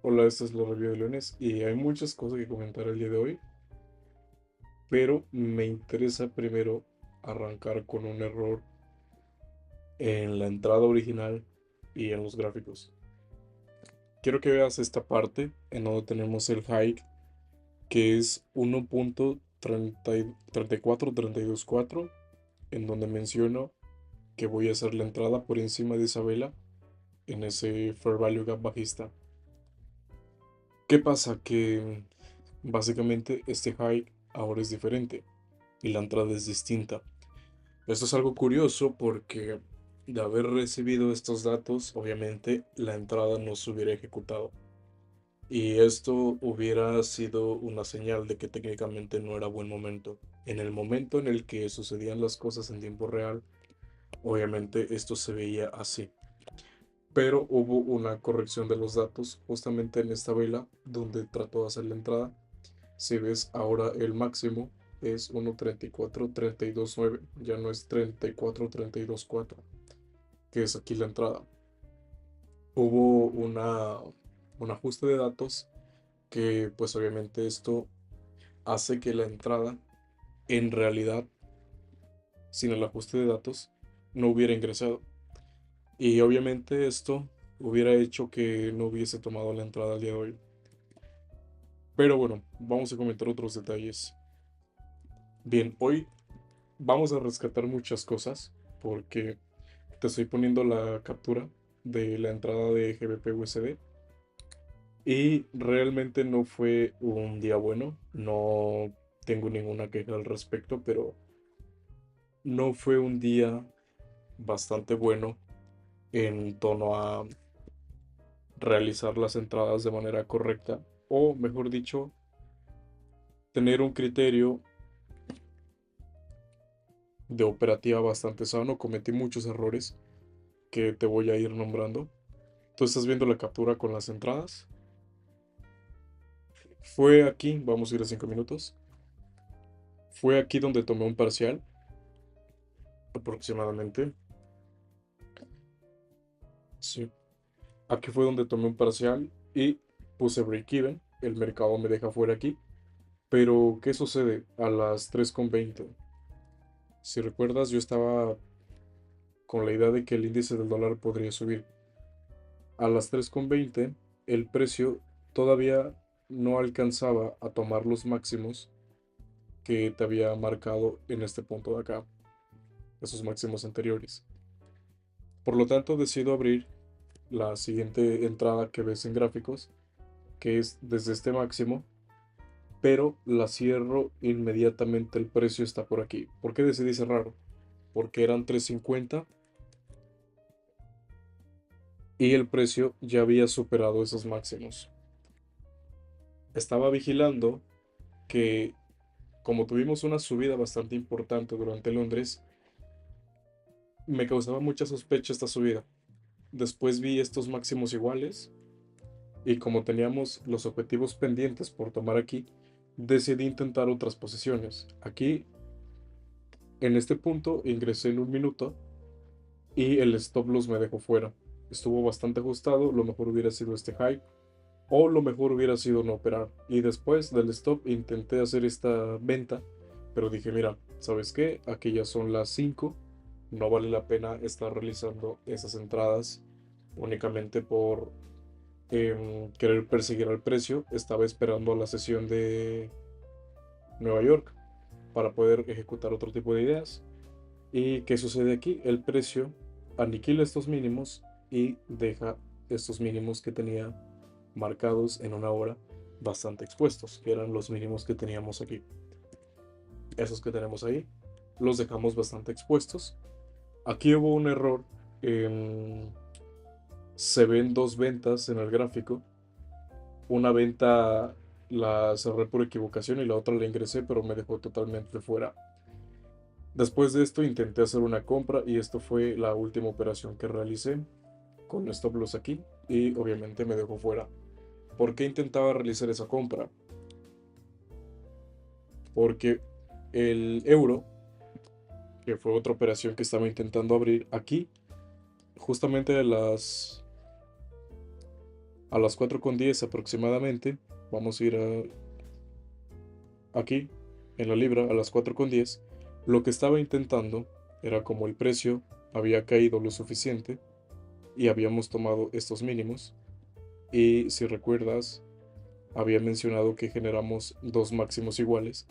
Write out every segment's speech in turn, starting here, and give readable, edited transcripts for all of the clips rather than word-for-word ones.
Hola, esta es la review de lunes y hay muchas cosas que comentar el día de hoy, pero me interesa primero arrancar con un error en la entrada original y en los gráficos. Quiero que veas esta parte en donde tenemos el hike que es 1.34324, en donde menciono que voy a hacer la entrada por encima de esa vela en ese Fair Value Gap bajista. ¿Qué pasa? Que básicamente este hike ahora es diferente y la entrada es distinta. Esto es algo curioso porque de haber recibido estos datos, obviamente la entrada no se hubiera ejecutado. Y esto hubiera sido una señal de que técnicamente no era buen momento. En el momento en el que sucedían las cosas en tiempo real, obviamente esto se veía así. Pero hubo una corrección de los datos justamente en esta vela donde trató de hacer la entrada. Si ves ahora el máximo es 1.3432.9, ya no es 34.32.4, que es aquí la entrada. Hubo un ajuste de datos que pues obviamente esto hace que la entrada en realidad sin el ajuste de datos no hubiera ingresado. Y obviamente esto hubiera hecho que no hubiese tomado la entrada al día de hoy. Pero bueno, vamos a comentar otros detalles. Bien, hoy vamos a rescatar muchas cosas porque te estoy poniendo la captura de la entrada de GBP USD y realmente no fue un día bueno, no tengo ninguna queja al respecto, pero no fue un día bastante bueno en torno a realizar las entradas de manera correcta o mejor dicho, tener un criterio de operativa bastante sano. Cometí muchos errores que te voy a ir nombrando. Tú estás viendo la captura con las entradas. Fue aquí, vamos a ir a 5 minutos. Fue aquí donde tomé un parcial, aproximadamente. Sí. Aquí fue donde tomé un parcial y puse break-even. El mercado me deja fuera aquí. Pero, ¿qué sucede? A las 3:20. Si recuerdas, yo estaba con la idea de que el índice del dólar podría subir. A las 3:20, el precio todavía no alcanzaba a tomar los máximos que te había marcado en este punto de acá, esos máximos anteriores. Por lo tanto, decido abrir la siguiente entrada que ves en gráficos, que es desde este máximo, pero la cierro inmediatamente, el precio está por aquí. ¿Por qué decidí cerrar? Porque eran 3.50 y el precio ya había superado esos máximos. Estaba vigilando que, como tuvimos una subida bastante importante durante Londres, me causaba mucha sospecha esta subida. Después vi estos máximos iguales y como teníamos los objetivos pendientes por tomar aquí, decidí intentar otras posiciones. Aquí, en este punto, ingresé en un minuto y el stop loss me dejó fuera. Estuvo bastante ajustado, lo mejor hubiera sido este high o lo mejor hubiera sido no operar. Y después del stop intenté hacer esta venta, pero dije, mira, ¿sabes qué? Aquí ya son las 5, no vale la pena estar realizando esas entradas únicamente por querer perseguir al precio. Estaba esperando a la sesión de Nueva York para poder ejecutar otro tipo de ideas. ¿Y qué sucede aquí? El precio aniquila estos mínimos y deja estos mínimos que tenía marcados en una hora bastante expuestos, que eran los mínimos que teníamos aquí. Esos que tenemos ahí los dejamos bastante expuestos. Aquí hubo un error. Se ven dos ventas en el gráfico. Una venta la cerré por equivocación y la otra la ingresé, pero me dejó totalmente fuera. Después de esto intenté hacer una compra y esto fue la última operación que realicé con stop loss aquí y obviamente me dejó fuera. ¿Por qué intentaba realizar esa compra? Porque el euro, que fue otra operación que estaba intentando abrir aquí, justamente A las 4:10 aproximadamente, vamos a ir aquí, en la libra, a las 4:10, lo que estaba intentando era, como el precio había caído lo suficiente y habíamos tomado estos mínimos, y si recuerdas, había mencionado que generamos dos máximos iguales.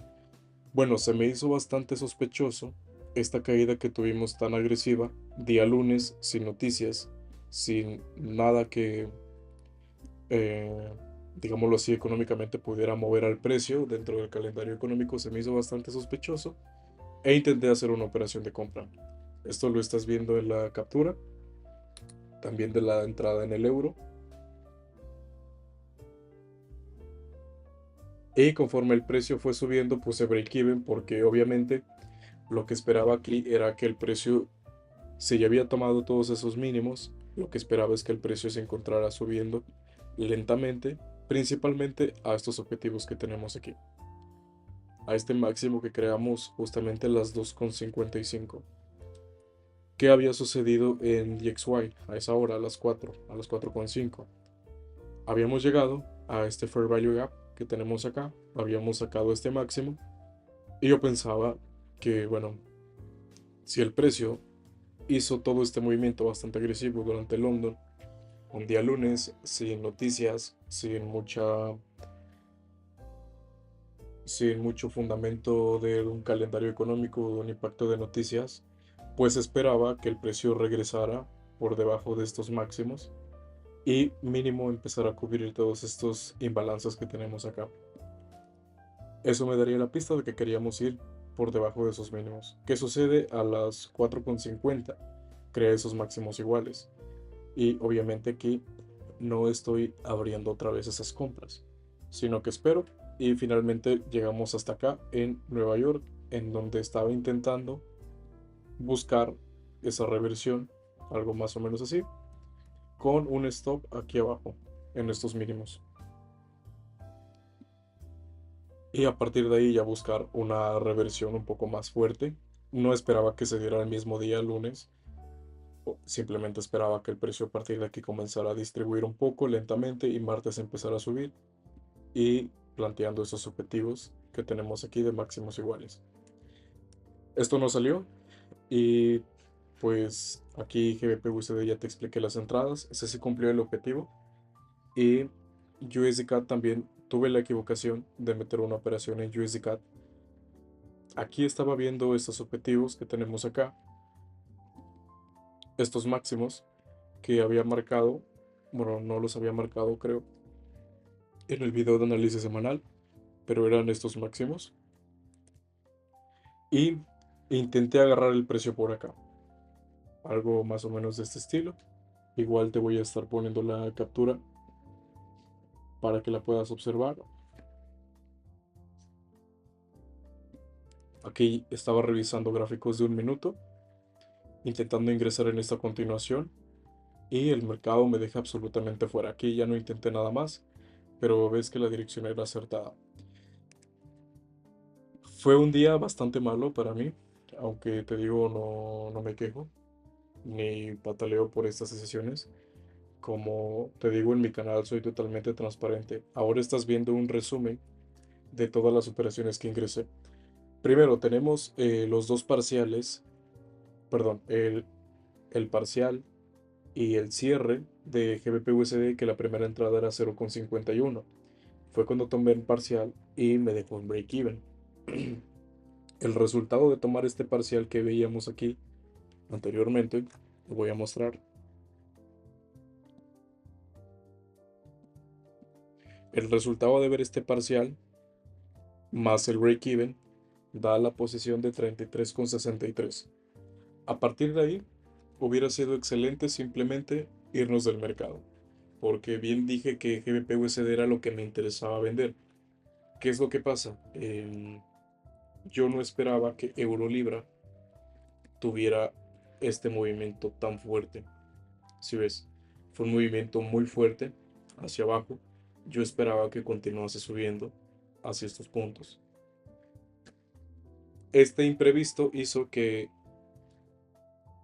Bueno, se me hizo bastante sospechoso esta caída que tuvimos tan agresiva, día lunes, sin noticias, sin nada que, eh, digámoslo así, económicamente pudiera mover al precio dentro del calendario económico. Se me hizo bastante sospechoso e intenté hacer una operación de compra. Esto lo estás viendo en la captura, también de la entrada en el euro. Y conforme el precio fue subiendo, puse break-even porque obviamente lo que esperaba aquí era que el precio, si ya había tomado todos esos mínimos, lo que esperaba es que el precio se encontrara subiendo lentamente, principalmente a estos objetivos que tenemos aquí, a este máximo que creamos justamente a las 2:55. ¿Qué había sucedido en DXY a esa hora, a las 4, a las 4:05? Habíamos llegado a este Fair Value Gap que tenemos acá, habíamos sacado este máximo, y yo pensaba que, bueno, si el precio hizo todo este movimiento bastante agresivo durante London, un día lunes, sin noticias, sin mucho fundamento de un calendario económico o de un impacto de noticias, pues esperaba que el precio regresara por debajo de estos máximos y mínimo empezar a cubrir todos estos imbalances que tenemos acá. Eso me daría la pista de que queríamos ir por debajo de esos mínimos. ¿Qué sucede a las 4:50? Crea esos máximos iguales. Y obviamente aquí no estoy abriendo otra vez esas compras, sino que espero, y finalmente llegamos hasta acá en Nueva York, en donde estaba intentando buscar esa reversión, algo más o menos así, con un stop aquí abajo, en estos mínimos. Y a partir de ahí ya buscar una reversión un poco más fuerte. No esperaba que se diera el mismo día, lunes. Simplemente esperaba que el precio a partir de aquí comenzara a distribuir un poco lentamente y martes empezara a subir, y planteando esos objetivos que tenemos aquí de máximos iguales. Esto no salió y pues aquí GBP USD ya te expliqué las entradas. Ese sí cumplió el objetivo. Y USDCAD también tuve la equivocación de meter una operación en USDCAD. Aquí estaba viendo estos objetivos que tenemos acá, estos máximos que había marcado, bueno, no los había marcado creo en el video de análisis semanal, pero eran estos máximos, y intenté agarrar el precio por acá, algo más o menos de este estilo. Igual te voy a estar poniendo la captura para que la puedas observar. Aquí estaba revisando gráficos de un minuto, intentando ingresar en esta continuación, y el mercado me deja absolutamente fuera. Aquí ya no intenté nada más, pero ves que la dirección era acertada. Fue un día bastante malo para mí, aunque te digo, no me quejo, ni pataleo por estas decisiones. Como te digo, en mi canal soy totalmente transparente. Ahora estás viendo un resumen de todas las operaciones que ingresé. Primero tenemos los dos parciales, perdón, el parcial y el cierre de GBP USD, que la primera entrada era 0,51. Fue cuando tomé el parcial y me dejó un break-even. El resultado de tomar este parcial que veíamos aquí anteriormente, lo voy a mostrar. El resultado de ver este parcial más el break-even da la posición de 33,63. A partir de ahí, hubiera sido excelente simplemente irnos del mercado, porque bien dije que GBP USD era lo que me interesaba vender. ¿Qué es lo que pasa? Yo no esperaba que Euro Libra tuviera este movimiento tan fuerte. Si ves, fue un movimiento muy fuerte hacia abajo. Yo esperaba que continuase subiendo hacia estos puntos. Este imprevisto hizo que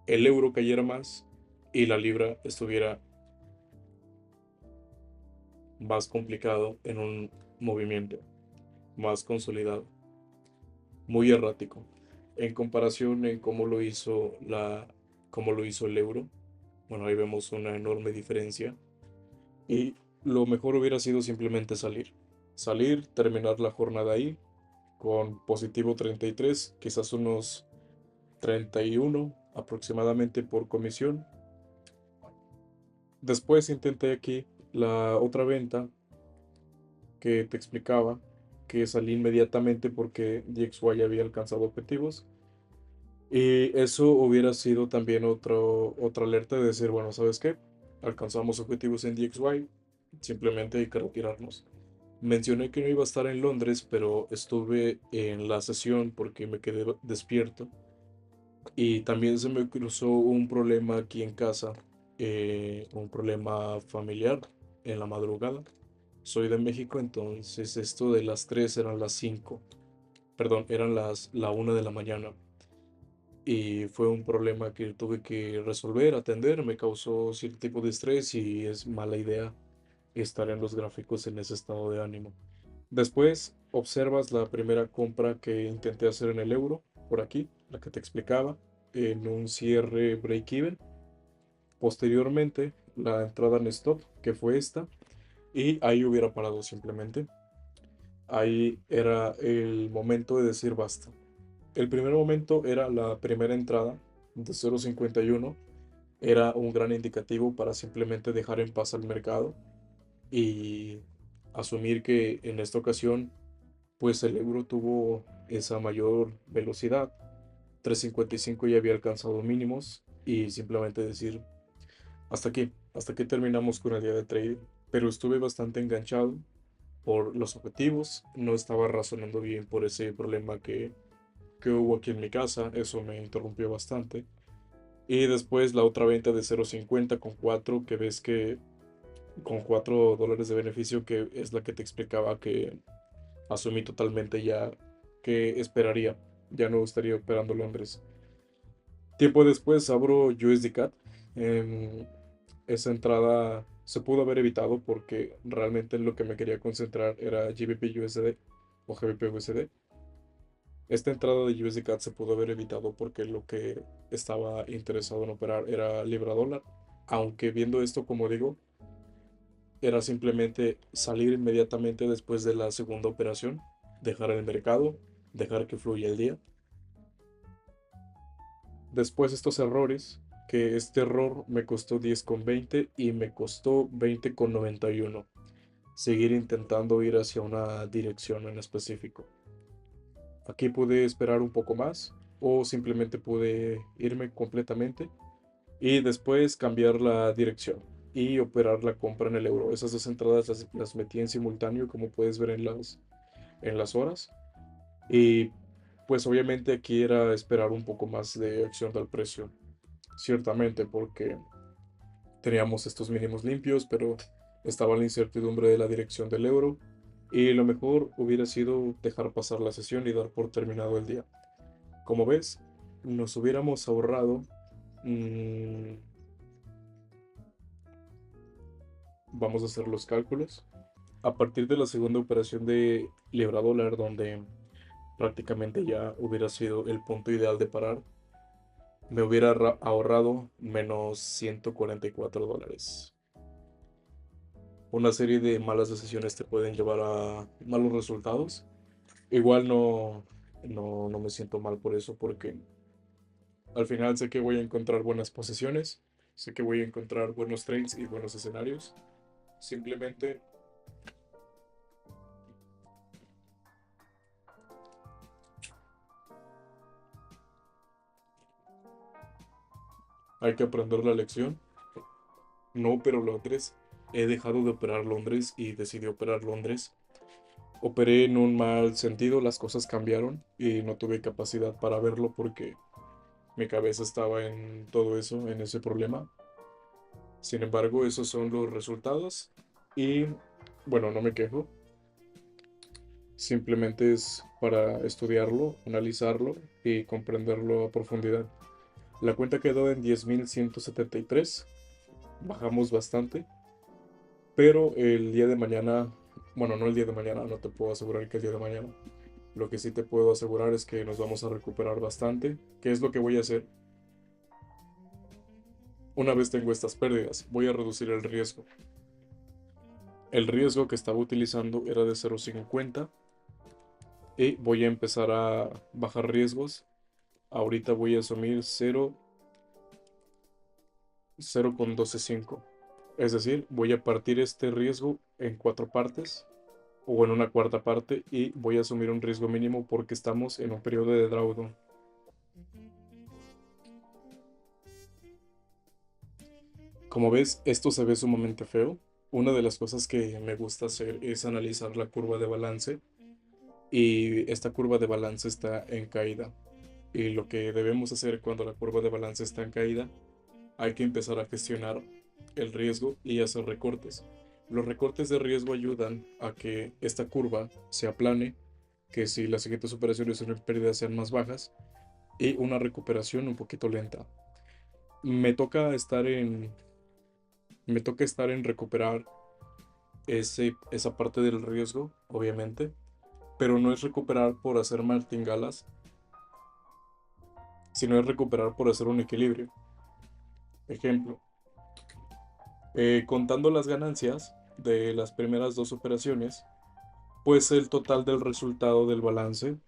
el euro cayera más y la libra estuviera más complicado en un movimiento, más consolidado, muy errático. En comparación en cómo lo hizo el euro, bueno, ahí vemos una enorme diferencia. Y lo mejor hubiera sido simplemente salir. Salir, terminar la jornada ahí con positivo 33, quizás unos 31 aproximadamente por comisión. Después intenté aquí la otra venta que te explicaba, que salí inmediatamente porque DXY había alcanzado objetivos. Y eso hubiera sido también otra alerta de decir, bueno, ¿sabes qué? Alcanzamos objetivos en DXY, simplemente hay que retirarnos. Mencioné que no iba a estar en Londres, pero estuve en la sesión porque me quedé despierto. Y también se me cruzó un problema aquí en casa, un problema familiar en la madrugada. Soy de México, entonces esto de las 3 eran las 5, perdón, eran la 1 de la mañana. Y fue un problema que tuve que resolver, atender, me causó cierto tipo de estrés y es mala idea estar en los gráficos en ese estado de ánimo. Después observas la primera compra que intenté hacer en el euro, por aquí, la que te explicaba, en un cierre break-even. Posteriormente, la entrada en stop, que fue esta, y ahí hubiera parado simplemente. Ahí era el momento de decir basta. El primer momento era la primera entrada de 0.51. Era un gran indicativo para simplemente dejar en paz al mercado y asumir que en esta ocasión pues el euro tuvo esa mayor velocidad. 3.55 ya había alcanzado mínimos y simplemente decir hasta aquí terminamos con el día de trading. Pero estuve bastante enganchado por los objetivos, no estaba razonando bien por ese problema que hubo aquí en mi casa, eso me interrumpió bastante. Y después la otra venta de 0.50 con 4 que ves que con $4 de beneficio, que es la que te explicaba que asumí totalmente ya que esperaría, ya no estaría operando Londres. Tiempo después abro USDCAT. Esa entrada se pudo haber evitado porque realmente lo que me quería concentrar era GBP USD o GBP USD. Esta entrada de USDCAT se pudo haber evitado porque lo que estaba interesado en operar era libra dólar. Aunque viendo esto, como digo, era simplemente salir inmediatamente después de la segunda operación, dejar el mercado, dejar que fluya el día. Después estos errores, que este error me costó 10,20 y me costó 20,91. Seguir intentando ir hacia una dirección en específico. Aquí pude esperar un poco más o simplemente pude irme completamente y después cambiar la dirección y operar la compra en el euro. Esas dos entradas las metí en simultáneo, como puedes ver en las horas. Y pues obviamente aquí era esperar un poco más de acción del precio, ciertamente, porque teníamos estos mínimos limpios, pero estaba la incertidumbre de la dirección del euro. Y lo mejor hubiera sido dejar pasar la sesión y dar por terminado el día. Como ves, nos hubiéramos ahorrado, mm, vamos a hacer los cálculos. A partir de la segunda operación de libra dólar, donde prácticamente ya hubiera sido el punto ideal de parar, me hubiera ahorrado menos $144. Una serie de malas decisiones te pueden llevar a malos resultados. Igual no me siento mal por eso, porque al final sé que voy a encontrar buenas posiciones, sé que voy a encontrar buenos trades y buenos escenarios. Simplemente hay que aprender la lección. No opero Londres. He dejado de operar Londres y decidí operar Londres. Operé en un mal sentido, las cosas cambiaron y no tuve capacidad para verlo porque mi cabeza estaba en todo eso, en ese problema. Sin embargo, esos son los resultados y bueno, no me quejo. Simplemente es para estudiarlo, analizarlo y comprenderlo a profundidad. La cuenta quedó en 10.173. Bajamos bastante, Pero el día de mañana, bueno, no el día de mañana, no te puedo asegurar que el día de mañana. Lo que sí te puedo asegurar es que nos vamos a recuperar bastante. ¿Qué es lo que voy a hacer? Una vez tengo estas pérdidas, voy a reducir el riesgo. El riesgo que estaba utilizando era de 0,50 y voy a empezar a bajar riesgos. Ahorita voy a asumir 0,125. Es decir, voy a partir este riesgo en 4 partes o en una cuarta parte y voy a asumir un riesgo mínimo porque estamos en un periodo de drawdown. Como ves, esto se ve sumamente feo. Una de las cosas que me gusta hacer es analizar la curva de balance y esta curva de balance está en caída. Y lo que debemos hacer cuando la curva de balance está en caída, hay que empezar a gestionar el riesgo y hacer recortes. Los recortes de riesgo ayudan a que esta curva se aplane, que si las siguientes operaciones en pérdida sean más bajas y una recuperación un poquito lenta. Me toca estar en, me toca estar en recuperar esa parte del riesgo, obviamente, pero no es recuperar por hacer martingalas, sino es recuperar por hacer un equilibrio. Ejemplo, contando las ganancias de las primeras dos operaciones, pues el total del resultado del balance,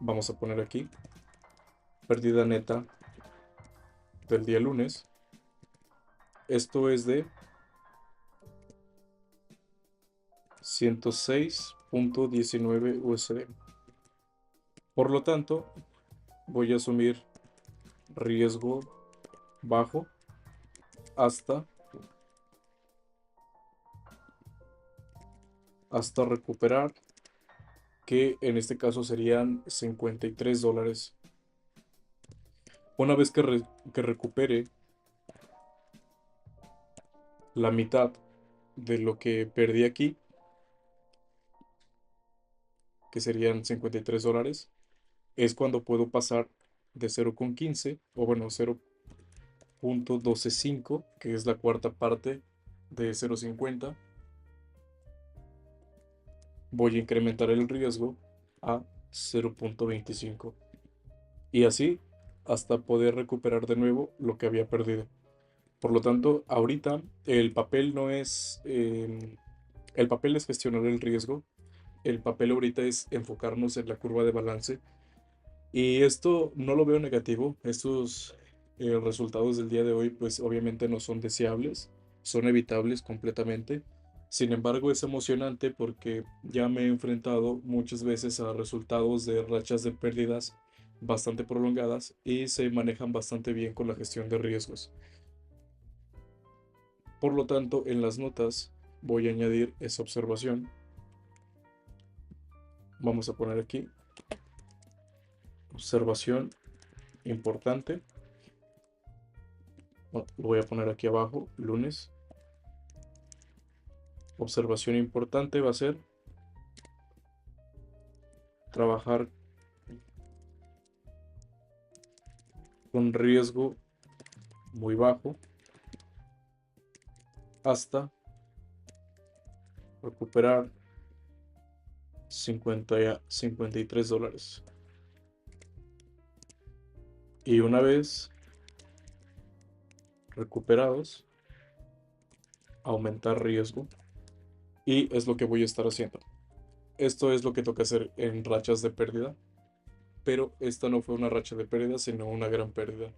vamos a poner aquí, pérdida neta del día lunes, esto es de 106.19 USD. Por lo tanto, voy a asumir riesgo bajo hasta, hasta recuperar, que en este caso serían $53. Una vez que recupere la mitad de lo que perdí aquí, que serían $53, es cuando puedo pasar de 0,15 o bueno 0,125, que es la cuarta parte de 0,50. Voy a incrementar el riesgo a 0,25 y así hasta poder recuperar de nuevo lo que había perdido. Por lo tanto, ahorita el papel no es, el papel es gestionar el riesgo. El papel ahorita es enfocarnos en la curva de balance. Y esto no lo veo negativo. Estos resultados del día de hoy, pues obviamente no son deseables, son evitables completamente. Sin embargo, es emocionante porque ya me he enfrentado muchas veces a resultados de rachas de pérdidas bastante prolongadas y se manejan bastante bien con la gestión de riesgos. Por lo tanto, en las notas voy a añadir esa observación. Vamos a poner aquí observación importante. Bueno, lo voy a poner aquí abajo, lunes. Observación importante va a ser trabajar con riesgo muy bajo hasta recuperar $53. Y una vez recuperados, aumentar riesgo. Y es lo que voy a estar haciendo. Esto es lo que toca hacer en rachas de pérdida. Pero esta no fue una racha de pérdida, sino una gran pérdida.